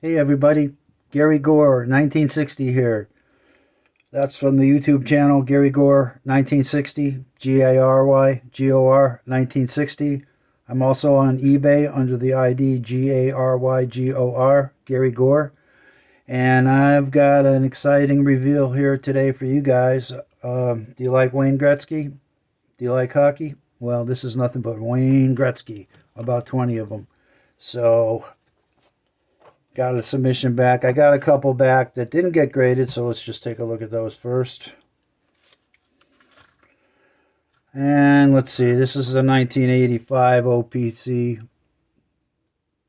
Hey everybody, Gary Gore, 1960 here. That's from the YouTube channel Gary Gore, 1960, G-A-R-Y-G-O-R, 1960. I'm also on eBay under the ID G-A-R-Y-G-O-R, Gary Gore. And I've got an exciting reveal here today for you guys. Do you like Wayne Gretzky? Do you like hockey? Well, this is nothing but Wayne Gretzky, about 20 of them. So got a submission back. I got a couple back that didn't get graded, so let's just take a look at those first. And let's see, this is a 1985 O-Pee-Chee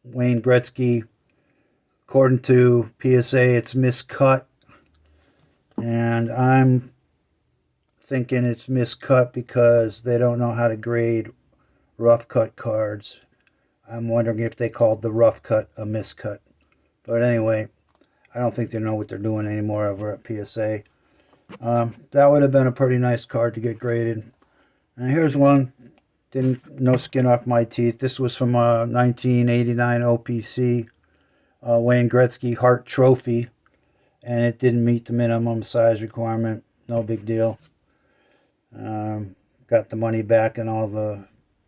Wayne Gretzky. According to PSA, it's miscut. And I'm thinking it's miscut because they don't know how to grade rough cut cards. I'm wondering if they called the rough cut a miscut. But anyway, I don't think they know what they're doing anymore over at PSA. That would have been a pretty nice card to get graded. And here's one. No skin off my teeth. This was from 1989 OPC Wayne Gretzky Hart Trophy. And it didn't meet the minimum size requirement. No big deal. Got the money back and all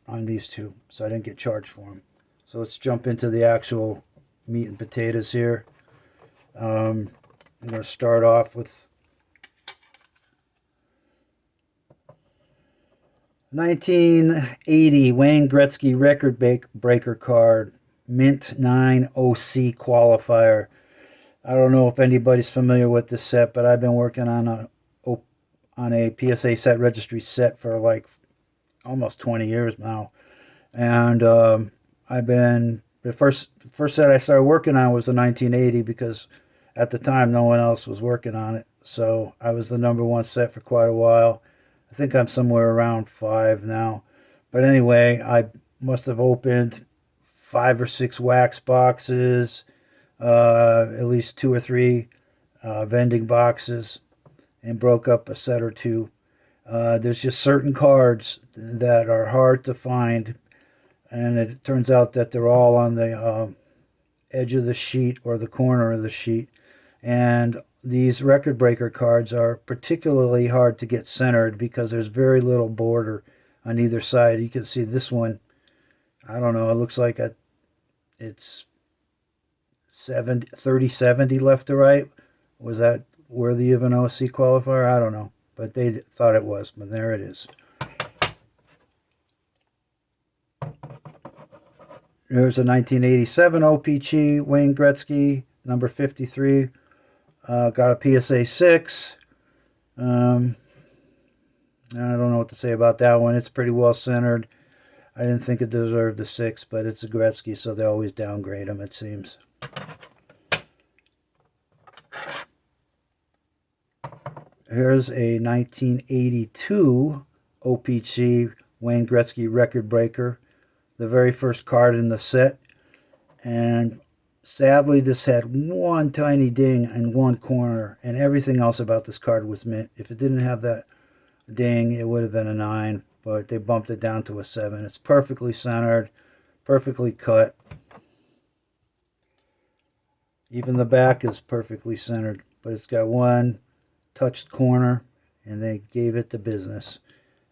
on these two. So I didn't get charged for them. So let's jump into the actual meat and potatoes here. I'm going to start off with 1980 Wayne Gretzky record breaker card, Mint 9 OC qualifier. I don't know if anybody's familiar with this set, but I've been working on a PSA set registry set for like almost 20 years now, and I've been the first set I started working on was the 1980 because at the time no one else was working on it. So I was the number one set for quite a while. I think I'm somewhere around 5 now. But anyway, I must have opened 5 or 6 wax boxes, at least 2 or 3 vending boxes, and broke up a set or two. There's just certain cards that are hard to find, and it turns out that they're all on the edge of the sheet or the corner of the sheet. And these record breaker cards are particularly hard to get centered because there's very little border on either side. You can see this one, I don't know, it looks like it's 30-70 left to right. Was that worthy of an OC qualifier? I don't know, but they thought it was, but there it is. There's a 1987 O-Pee-Chee Wayne Gretzky, number 53. Got a PSA 6. I don't know what to say about that one. It's pretty well centered. I didn't think it deserved a 6, but it's a Gretzky, so they always downgrade them, it seems. Here's a 1982 O-Pee-Chee Wayne Gretzky record breaker. The very first card in the set. And sadly, this had one tiny ding in one corner, and everything else about this card was mint. If it didn't have that ding, it would have been a 9, but they bumped it down to a 7. It's perfectly centered, perfectly cut. Even the back is perfectly centered, but it's got one touched corner, and they gave it the business.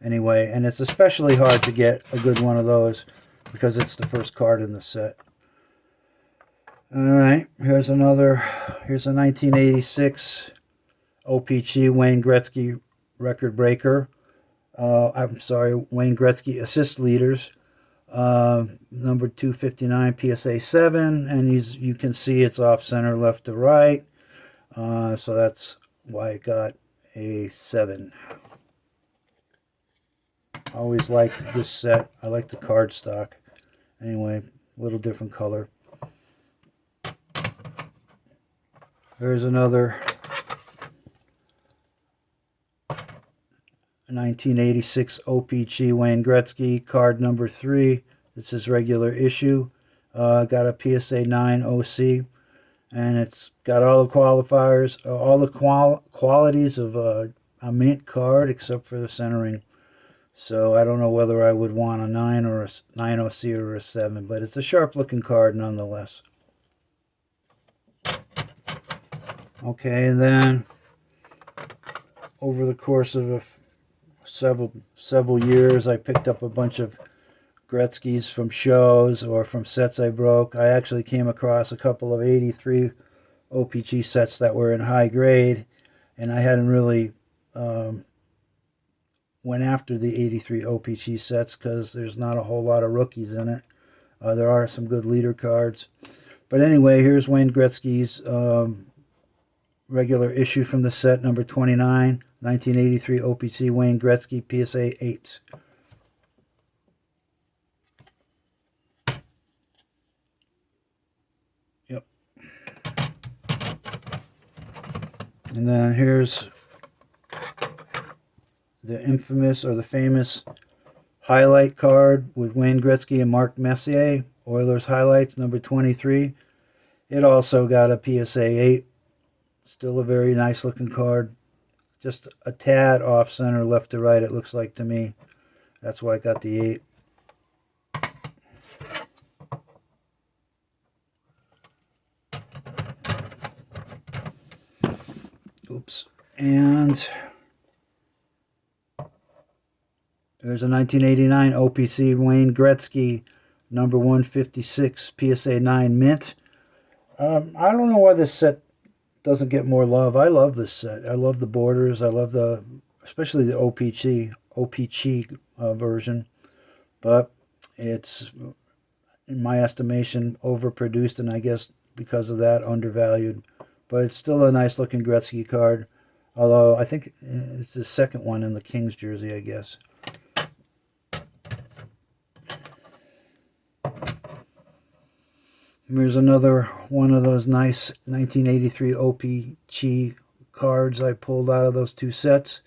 Anyway, and it's especially hard to get a good one of those because it's the first card in the set. All right, here's a 1986 O-Pee-Chee Wayne Gretzky record breaker. I'm sorry, Wayne Gretzky assist leaders. Number 259 PSA 7, and you can see it's off center left to right. So that's why it got a 7. Always liked this set. I like the card stock. Anyway, a little different color. There's another 1986 O-Pee-Chee Wayne Gretzky card number 3. This is regular issue. Got a PSA 9 OC, and it's got all the qualifiers, all the qualities of a mint card except for the centering. So I don't know whether I would want a 9 or a 9 OC or a 7, but it's a sharp looking card nonetheless. Okay, and then over the course of several years, I picked up a bunch of Gretzky's from shows or from sets I broke. I actually came across a couple of 83 O-Pee-Chee sets that were in high grade, and I hadn't really went after the 83 O-Pee-Chee sets because there's not a whole lot of rookies in it. There are some good leader cards. But anyway, here's Wayne Gretzky's regular issue from the set, number 29, 1983 O-Pee-Chee Wayne Gretzky PSA 8. Yep. And then here's the infamous or the famous highlight card with Wayne Gretzky and Mark Messier, Oilers highlights, number 23. It also got a PSA 8. Still a very nice looking card. Just a tad off center, left to right, it looks like to me. That's why I got the 8. Oops. And there's a 1989 OPC Wayne Gretzky number 156 PSA 9 mint. I don't know why this set doesn't get more love. I love this set. I love the borders. I love especially the O-Pee-Chee version. But it's, in my estimation, overproduced, and I guess because of that, undervalued. But it's still a nice looking Gretzky card. Although I think it's the second one in the Kings jersey, I guess. Here's another one of those nice 1983 O-Pee-Chee cards I pulled out of those two sets.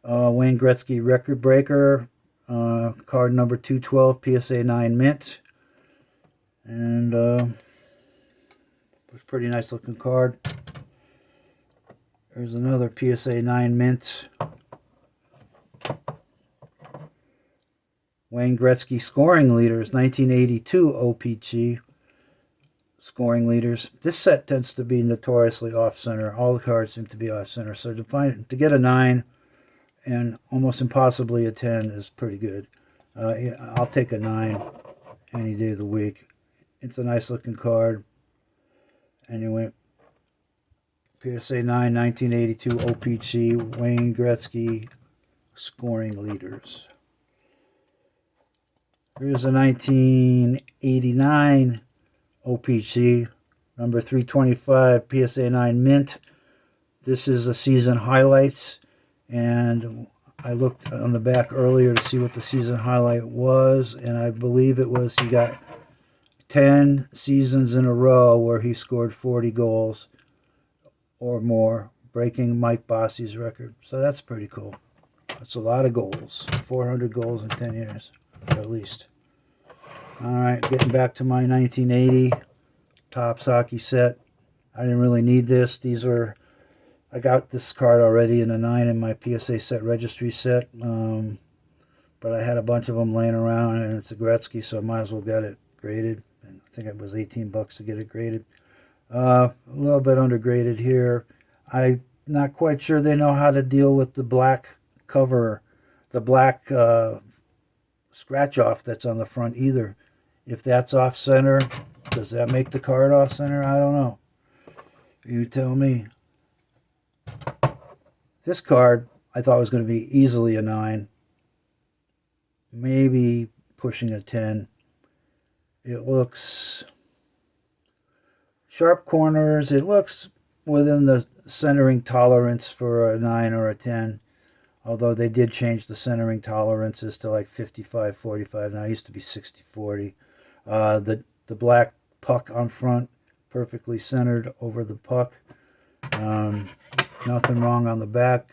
Wayne Gretzky Record Breaker, card number 212, PSA 9 mint. And it's a pretty nice looking card. There's another PSA 9 mint. Wayne Gretzky Scoring Leaders, 1982 O-Pee-Chee Scoring Leaders. This set tends to be notoriously off-center. All the cards seem to be off-center. So to get a 9 and almost impossibly a 10 is pretty good. I'll take a 9 any day of the week. It's a nice looking card. Anyway, PSA 9, 1982 O-Pee-Chee Wayne Gretzky Scoring Leaders. Here's a 1989 O-Pee-Chee number 325 PSA 9 mint. This is a season highlights, and I looked on the back earlier to see what the season highlight was, and I believe it was he got 10 seasons in a row where he scored 40 goals or more, breaking Mike Bossy's record. So that's pretty cool. That's a lot of goals. 400 goals in 10 years, at least. All right, getting back to my 1980 Topps hockey set. I didn't really need this. I got this card already in a 9 in my PSA set registry set, but I had a bunch of them laying around, and it's a Gretzky, so I might as well get it graded. And I think it was $18 to get it graded. A little bit undergraded here. I'm not quite sure they know how to deal with the black cover, the black scratch off that's on the front either. If that's off center, does that make the card off center? I don't know. You tell me. This card I thought was going to be easily a 9, maybe pushing a 10. It looks sharp corners. It looks within the centering tolerance for a 9 or a 10. Although they did change the centering tolerances to like 55-45. Now it used to be 60-40. The black puck on front, perfectly centered over the puck. Nothing wrong on the back.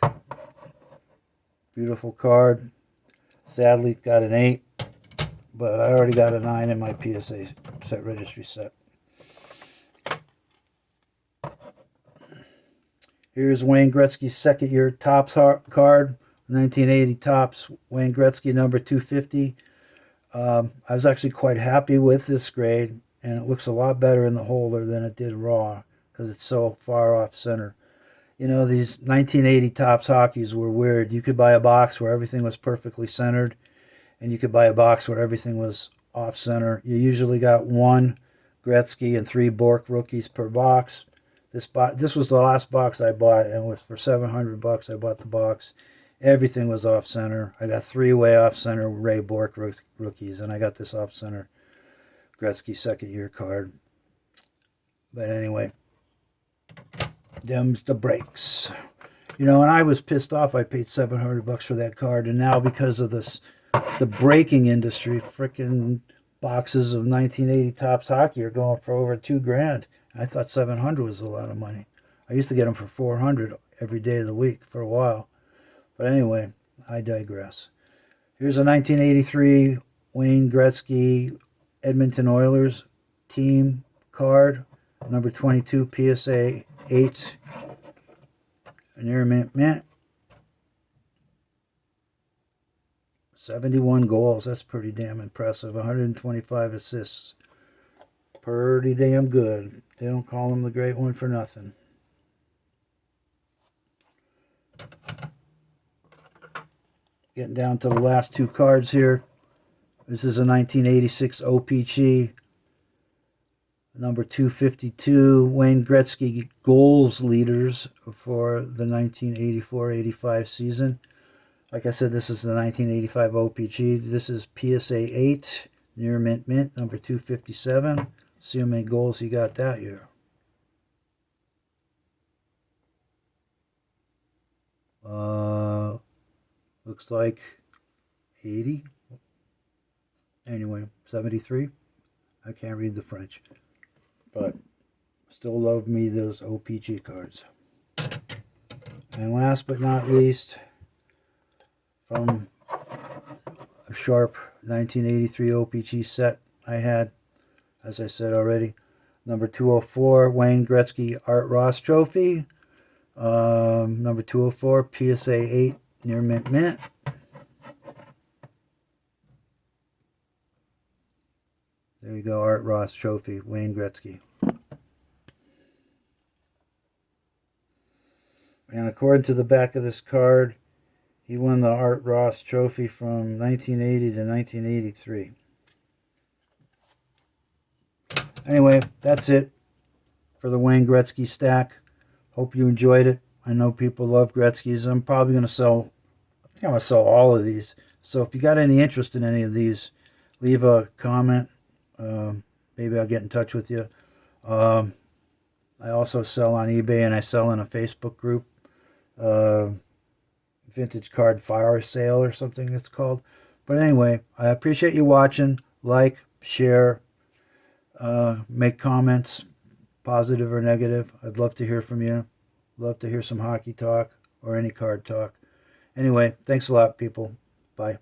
Beautiful card. Sadly, got an 8, but I already got a 9 in my PSA set registry set. Here's Wayne Gretzky's second year Topps card, 1980 Topps Wayne Gretzky number 250. I was actually quite happy with this grade, and it looks a lot better in the holder than it did raw. because it's so far off center. You know, these 1980 Topps hockeys were weird. You could buy a box where everything was perfectly centered, and you could buy a box where everything was off center. You usually got one Gretzky and three Bork rookies per box. This was the last box I bought, and it was for $700. I bought the box. Everything was off center. I got three way off center Ray Bork rookies, and I got this off center Gretzky second year card. But anyway, them's the breaks. You know, and I was pissed off. I paid $700 for that card, and now because of this, the breaking industry, freaking boxes of 1980 Topps hockey are going for over $2,000. I thought 700 was a lot of money. I used to get them for 400 every day of the week for a while. But anyway, I digress. Here's a 1983 Wayne Gretzky Edmonton Oilers team card, number 22 PSA 8. Near mint. 71 goals. That's pretty damn impressive. 125 assists. Pretty damn good. They don't call him the great one for nothing. Getting down to the last two cards here. This is a 1986 O-Pee-Chee. Number 252, Wayne Gretzky goals leaders for the 1984-85 season. Like I said, this is the 1985 O-Pee-Chee. This is PSA 8, near mint, number 257. See how many goals he got that year. Looks like 80. Anyway, 73. I can't read the French. But still love me those O-Pee-Chee cards. And last but not least, from a sharp 1983 O-Pee-Chee set I had, as I said already, number 204 Wayne Gretzky Art Ross Trophy, number 204 PSA 8 near mint. There you go, Art Ross Trophy, Wayne Gretzky. And according to the back of this card, he won the Art Ross Trophy from 1980 to 1983. Anyway, that's it for the Wayne Gretzky stack. Hope you enjoyed it. I know people love Gretzky's. I'm probably going to sell, I think I'm going to sell all of these. So if you got any interest in any of these, leave a comment. Maybe I'll get in touch with you. I also sell on eBay, and I sell in a Facebook group. Vintage card fire sale or something it's called. But anyway, I appreciate you watching. Like, share, make comments, positive or negative. I'd love to hear from you. Love to hear some hockey talk or any card talk. Anyway, thanks a lot, people. Bye.